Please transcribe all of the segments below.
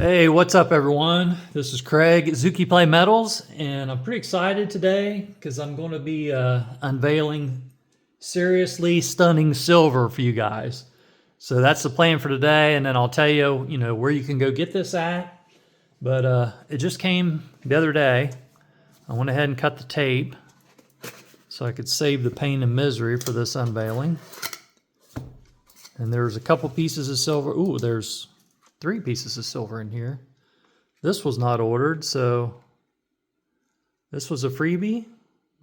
Hey, what's up everyone? This is Craig at Zuki Play Metals, and I'm pretty excited today because I'm going to be unveiling seriously stunning silver for you guys. So that's the plan for today, and then I'll tell you, where you can go get this at. But it just came the other day. I went ahead and cut the tape so I could save the pain and misery for this unveiling. And there's a couple pieces of silver. Ooh, there's 3 pieces of silver in here. This was not ordered, so this was a freebie.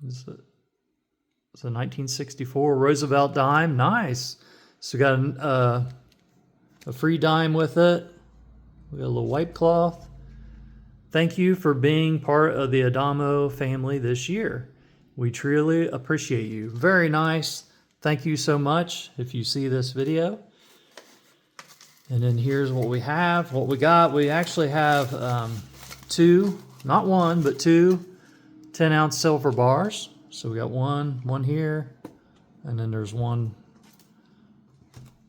It's a 1964 Roosevelt dime. Nice. So we got a free dime with it. We got a little wipe cloth. Thank you for being part of the Adamo family this year. We truly appreciate you. Very nice. Thank you so much if you see this video. And then here's what we have. What we got, we actually have 2, not 1, but 2 10-ounce silver bars. So we got one here, and then there's one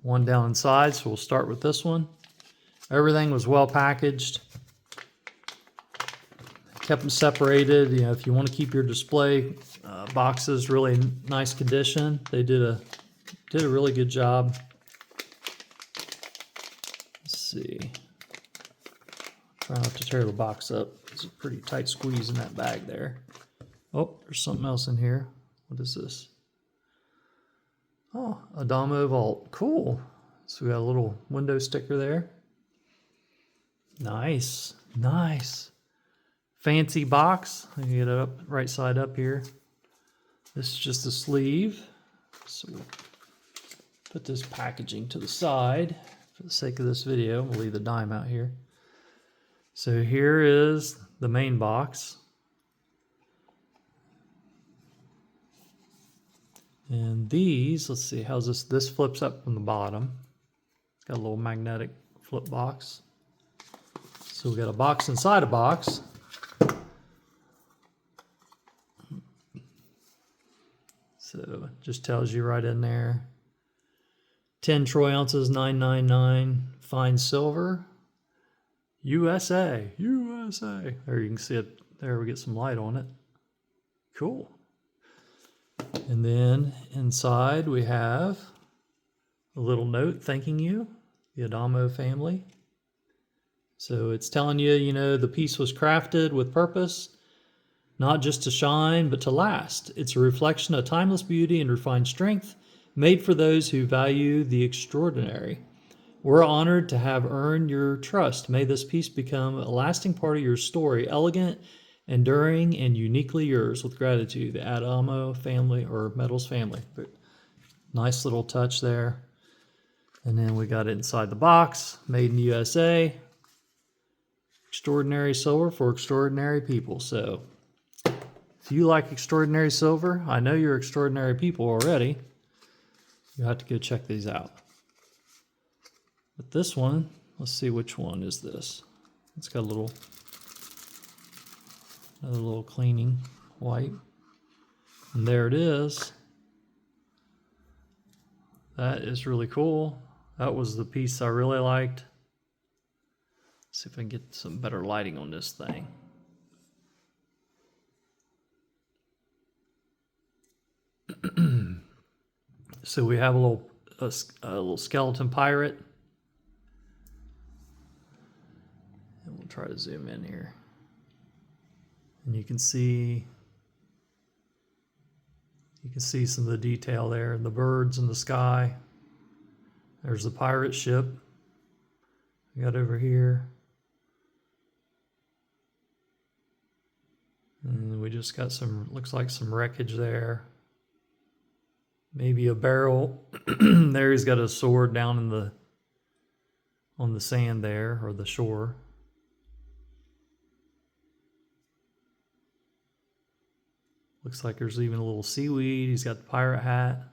down inside. So we'll start with this one. Everything was well packaged. Kept them separated. If you want to keep your display boxes really nice condition, they did a really good job. See, try not to tear the box up. It's a pretty tight squeeze in that bag there. Oh, there's something else in here. What is this? Oh, Adamo vault. Cool. So we got a little window sticker there. Nice, nice. Fancy box. I can get it up right side up here. This is just the sleeve. So we'll put this packaging to the side. For the sake of this video, we'll leave the dime out here. So here is the main box. And these, let's see, how's this? This flips up from the bottom. It's got a little magnetic flip box. So we got a box inside a box. So it just tells you right in there. 10 troy ounces, 999, fine silver, USA, USA. There you can see it. There we get some light on it. Cool. And then inside we have a little note thanking you, the Adamo family. So it's telling you, the piece was crafted with purpose, not just to shine, but to last. It's a reflection of timeless beauty and refined strength, made for those who value the extraordinary. We're honored to have earned your trust. May this piece become a lasting part of your story, elegant, enduring, and uniquely yours. With gratitude, the Adamo family, or Metals family. Nice little touch there. And then we got it inside the box, made in the USA. Extraordinary silver for extraordinary people. So if you like extraordinary silver, I know you're extraordinary people already. You have to go check these out. But this one, let's see which one is this. It's got another little cleaning wipe. And there it is. That is really cool. That was the piece I really liked. Let's see if I can get some better lighting on this thing. So we have a little skeleton pirate. And we'll try to zoom in here. And you can see some of the detail there, the birds in the sky. There's the pirate ship we got over here. And we just got looks like some wreckage there. Maybe a barrel. There he's got a sword down on the sand there, or the shore. Looks like there's even a little seaweed. He's got the pirate hat.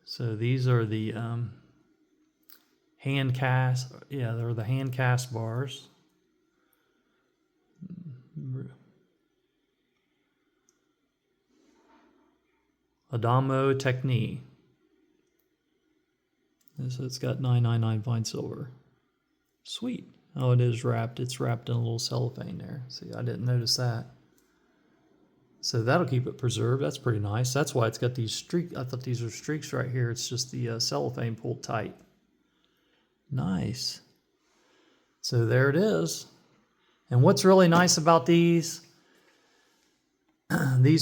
So these are the hand cast. Yeah, they're the hand cast bars. Adamo technique. So it's got 999 fine silver. Sweet. Oh, it is wrapped. It's wrapped in a little cellophane there. See, I didn't notice that. So that'll keep it preserved. That's pretty nice. That's why it's got these streaks. I thought these were streaks right here. It's just the cellophane pulled tight. Nice. So there it is. And what's really nice about these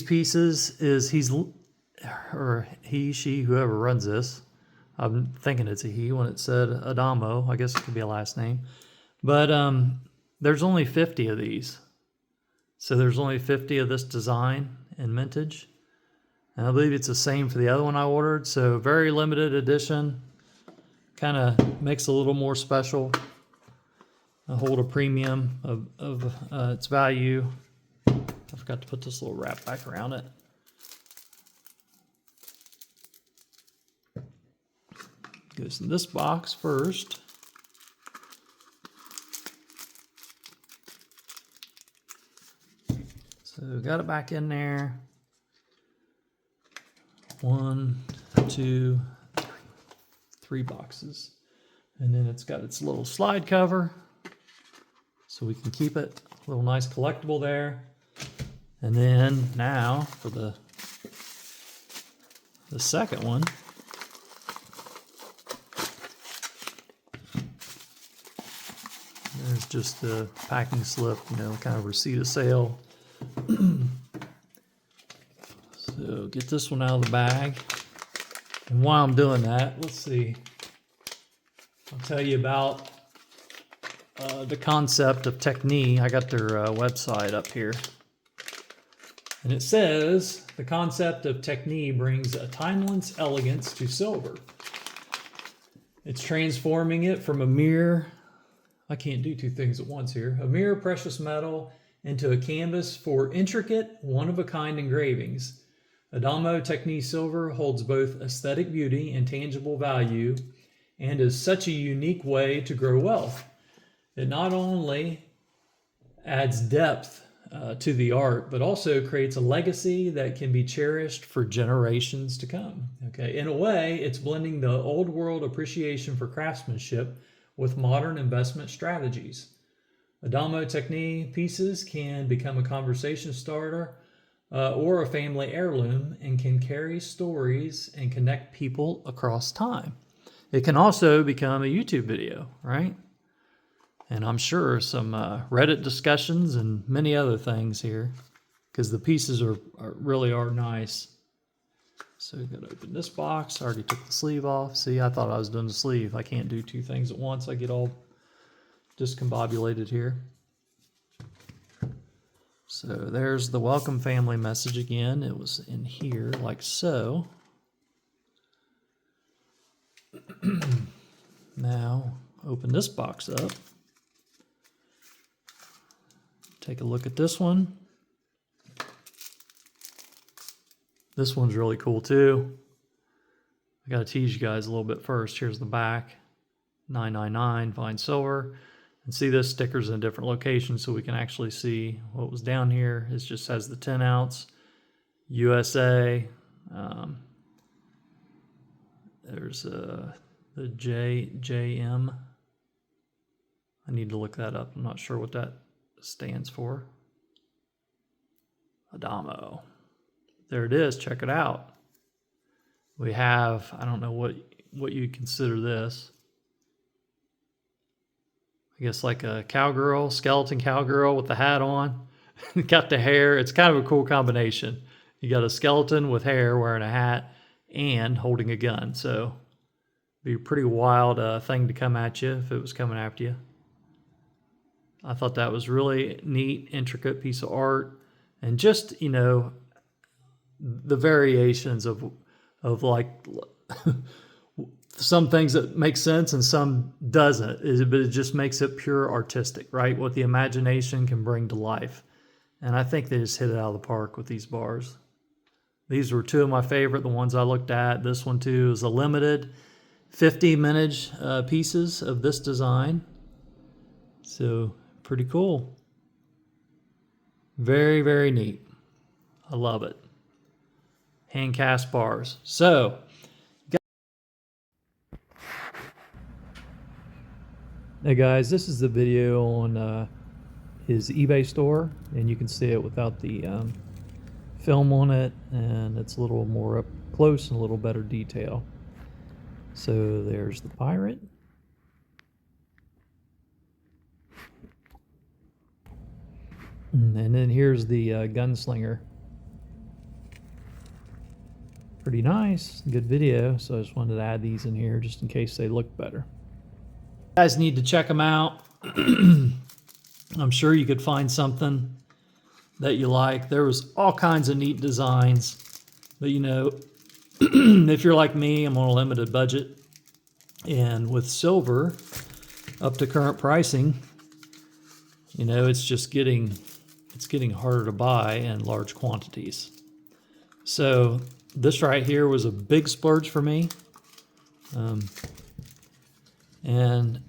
pieces is he, she, whoever runs this. I'm thinking it's a he when it said Adamo. I guess it could be a last name. But there's only 50 of these. So there's only 50 of this design and mintage. And I believe it's the same for the other one I ordered. So very limited edition. Kind of makes it a little more special. I hold a premium of its value. I forgot to put this little wrap back around it. Goes in this box first. So got it back in there. 1, 2, 3 boxes. And then it's got its little slide cover. So we can keep it. A little nice collectible there. And then now for the second one. There's just a packing slip, you know, kind of receipt of sale. So get this one out of the bag. And while I'm doing that, let's see. I'll tell you about the concept of technique. I got their website up here. And it says, the concept of technique brings a timeless elegance to silver. It's transforming it from a mere, I can't do two things at once here, a mere precious metal into a canvas for intricate, one-of-a-kind engravings. Adamo Technique Silver holds both aesthetic beauty and tangible value and is such a unique way to grow wealth. It not only adds depth to the art, but also creates a legacy that can be cherished for generations to come. Okay, in a way, it's blending the old world appreciation for craftsmanship with modern investment strategies. Adamo Technique pieces can become a conversation starter or a family heirloom and can carry stories and connect people across time. It can also become a YouTube video, right? And I'm sure some Reddit discussions and many other things here, because the pieces really are nice. So we've got to open this box. I already took the sleeve off. See, I thought I was doing the sleeve. I can't do two things at once. I get all discombobulated here. So there's the welcome family message again. It was in here like so. Now open this box up. Take a look at this one. This one's really cool too. I gotta tease you guys a little bit first. Here's the back, $9.99 fine silver. And see, this sticker's in a different location so we can actually see what was down here. It just has the 10 ounce USA. There's the JM. I need to look that up. I'm not sure what that stands for. Adamo. There it is. Check it out. We have, I don't know what you'd consider this. I guess like a cowgirl, skeleton cowgirl with the hat on. Got the hair. It's kind of a cool combination. You got a skeleton with hair wearing a hat and holding a gun. So it'd be a pretty wild thing to come at you if it was coming after you. I thought that was really neat, intricate piece of art. And just, you know, the variations of like some things that make sense and some doesn't, but it just makes it pure artistic, right? What the imagination can bring to life. And I think they just hit it out of the park with these bars. These were two of my favorite, the ones I looked at. This one too is a limited 50 mintage pieces of this design. So pretty cool. Very, very neat. I love it. Hand cast bars. So Hey guys, this is the video on his eBay store, and you can see it without the film on it, and it's a little more up close and a little better detail. So there's the pirate. And then here's the gunslinger. Pretty nice, good video, so I just wanted to add these in here just in case they look better. You guys need to check them out. I'm sure you could find something that you like. There was all kinds of neat designs, but you know, if you're like me, I'm on a limited budget, and with silver up to current pricing, you know, it's getting harder to buy in large quantities. So this right here was a big splurge for me, and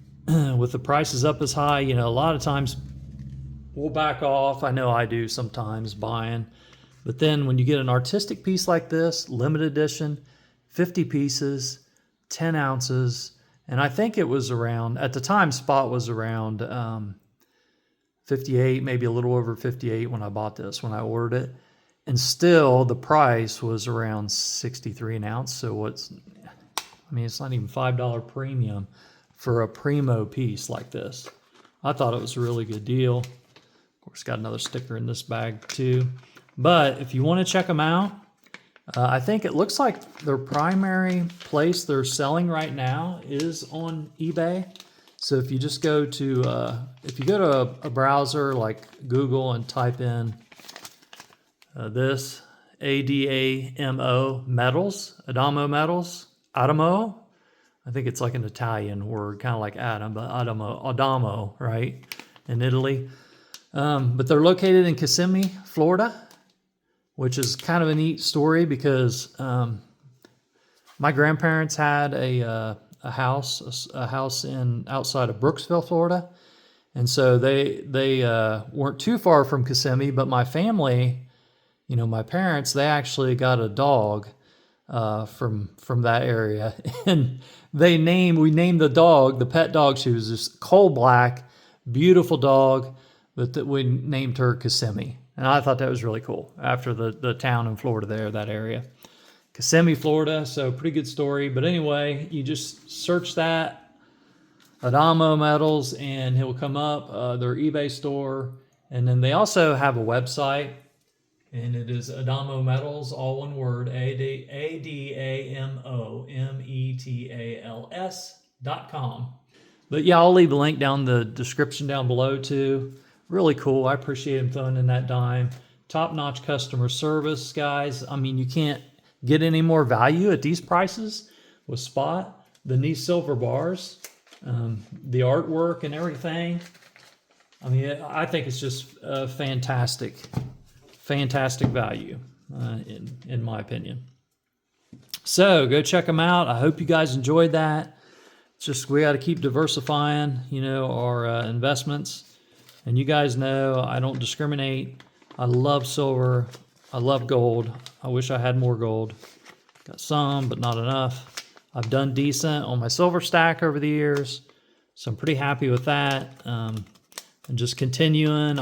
with the prices up as high, you know, a lot of times we'll back off. I know I do sometimes buying, but then when you get an artistic piece like this, limited edition, 50 pieces, 10 ounces, and I think it was around, at the time, spot was around 58, maybe a little over 58 when I bought this, when I ordered it. And still the price was around 63 an ounce. So it's not even $5 premium for a primo piece like this. I thought it was a really good deal. Of course, got another sticker in this bag too. But if you want to check them out, I think it looks like their primary place they're selling right now is on eBay. So if you just go to, a browser like Google and type in this, Adamo metals, Adamo, I think it's like an Italian word, kind of like Adam, but Adamo, right, in Italy. But they're located in Kissimmee, Florida, which is kind of a neat story because my grandparents had a house in outside of Brooksville, Florida, and so they weren't too far from Kissimmee. But my family, you know, my parents, they actually got a dog from that area, and we named the dog, the pet dog. She was this coal black, beautiful dog, but we named her Kissimmee, and I thought that was really cool after the town in Florida there, that area. Kissimmee, Florida, so pretty good story. But anyway, you just search that, Adamo Metals, and it will come up, their eBay store. And then they also have a website, and it is Adamo Metals, all one word, ADAMOMETALS.com. But yeah, I'll leave a link down the description down below too. Really cool. I appreciate them throwing in that dime. Top-notch customer service, guys. I mean, you can't get any more value at these prices with spot than these silver bars. The artwork and everything. I mean, I think it's just fantastic value, in my opinion. So go check them out. I hope you guys enjoyed that. It's just, we got to keep diversifying, you know, our investments. And you guys know I don't discriminate. I love silver. I love gold. I wish I had more gold. Got some, but not enough. I've done decent on my silver stack over the years, so I'm pretty happy with that. And just continuing.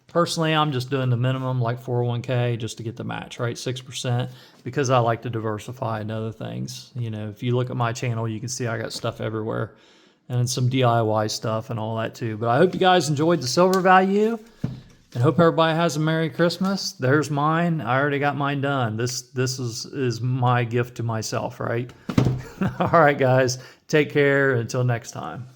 Personally, I'm just doing the minimum, like 401k, just to get the match, right? 6%, because I like to diversify into other things. You know, if you look at my channel, you can see I got stuff everywhere, and some DIY stuff and all that too. But I hope you guys enjoyed the silver value. And hope everybody has a Merry Christmas. There's mine. I already got mine done. This is my gift to myself, right? All right, guys. Take care. Until next time.